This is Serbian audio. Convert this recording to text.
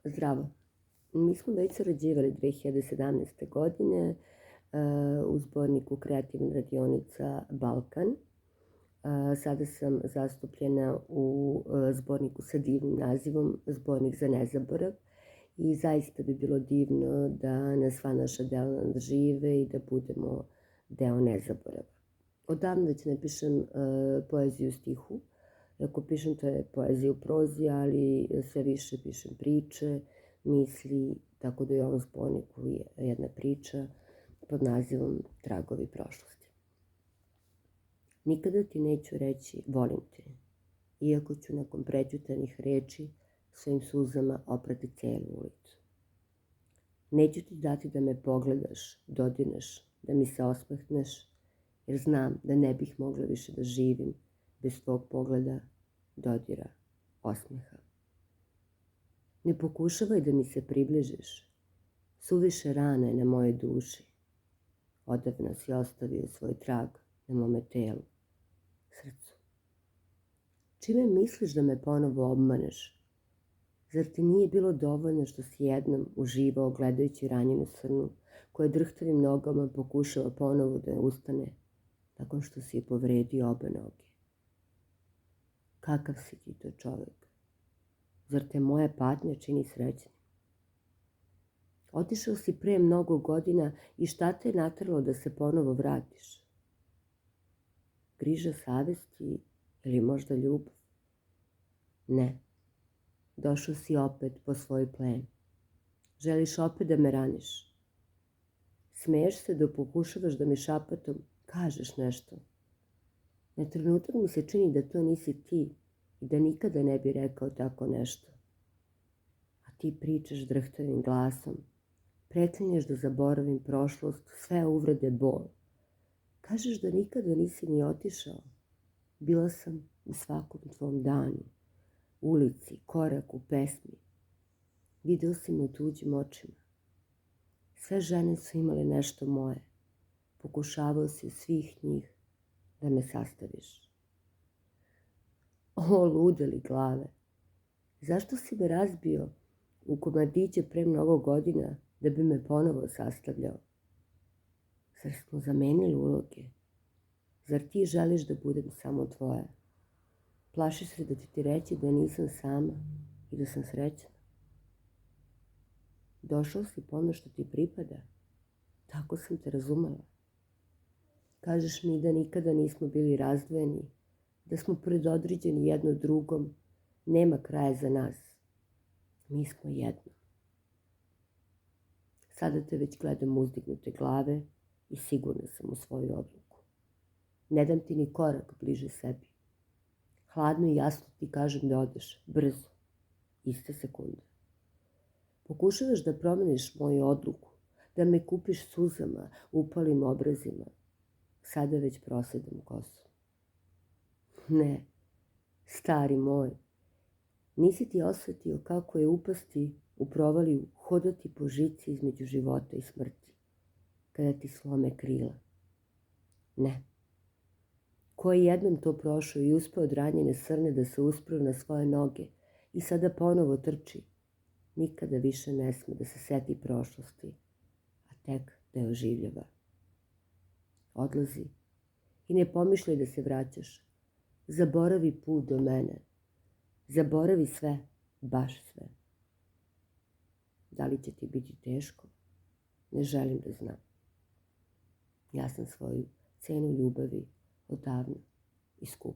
Zdravo. Mi smo već sarađivali 2017. godine u zborniku Kreativna radionica Balkan. Sada sam zastupljena u zborniku sa divnim nazivom Zbornik za nezaborav i zaista bi bilo divno da na sva naša dela nadžive i da budemo deo nezaborava. Odavno već ne pišem poeziju u stihu. Ako pišem, to je poezija u prozi, ali sve više pišem priče, misli, tako da je u ovom zborniku jedna priča pod nazivom Tragovi prošlosti. Nikada ti neću reći volim te, iako ću nakon prećutanih reči svojim suzama oprati celu ulicu. Neću ti dati da me pogledaš, dodirneš, da mi se osmehneš, jer znam da ne bih mogla više da živim bez tvog pogleda, dodira, osmeha. Ne pokušavaj da mi se približiš, suviše rana je na mojoj duši. Odavno si ostavio svoj trag na mome telu, srcu. Čime misliš da me ponovo obmaneš? Zar ti nije bilo dovoljno što si jednom uživao gledajući ranjenu srnu koja drhtavim nogama pokušava ponovo da ustane nakon što si je povredio obe noge? Kakav si ti to čovek? Zar te moja patnja čini srećnim? Otišao si pre mnogo godina i šta te je natralo da se ponovo vratiš? Griža savesti ili možda ljubav? Ne. Došao si opet po svoj plen. Želiš opet da me raniš. Smeješ se dok pokušavaš da mi šapatom kažeš nešto. Na trenutak mi se čini da to nisi ti i da nikada ne bi rekao tako nešto. A ti pričaš drhtavim glasom. Preklinješ da zaboravim prošlost, sve uvrede, bol. Kažeš da nikada nisi ni otišao. Bila sam u svakom tvom danu, ulici, koraku, pesmi. Video si me u tuđim očima. Sve žene su imale nešto moje. Pokušavao si svih njih da me sastaviš. O, ludeli glave, zašto si me razbio u komadiće pre mnogo godina da bi me ponovo sastavljao? Zar smo zamenili uloge? Zar ti želiš da budem samo tvoja? Plašiš se da ću ti reći da nisam sama i da sam srećna? Došao si po ono što ti pripada? Tako sam te razumela. Kažeš mi da nikada nismo bili razdvojeni, da smo predodređeni jedno drugom, nema kraja za nas. Mi smo jedno. Sada te već gledam uzdignute glave i sigurna sam u svoju odluku. Ne dam ti ni korak bliže sebi. Hladno i jasno ti kažem da odeš, brzo, iste sekunde. Pokušavaš da promeniš moju odluku, da me kupiš suzama, upalim obrazima. Sada već prosedam kosu. Ne, stari moj, nisi ti osetio kako je upasti u provaliju, hodati po žici između života i smrti, kada ti slome krila. Ne. Ko je jednom to prošao i uspeo od ranjene srne da se uspravio na svoje noge i sada ponovo trči, nikada više ne sme da se seti prošlosti, a tek da je oživljava. Odlazi i ne pomišljaj da se vraćaš. Zaboravi put do mene. Zaboravi sve, baš sve. Da li će ti biti teško? Ne želim da znam. Ja sam svoju cenu ljubavi odavno iskupila.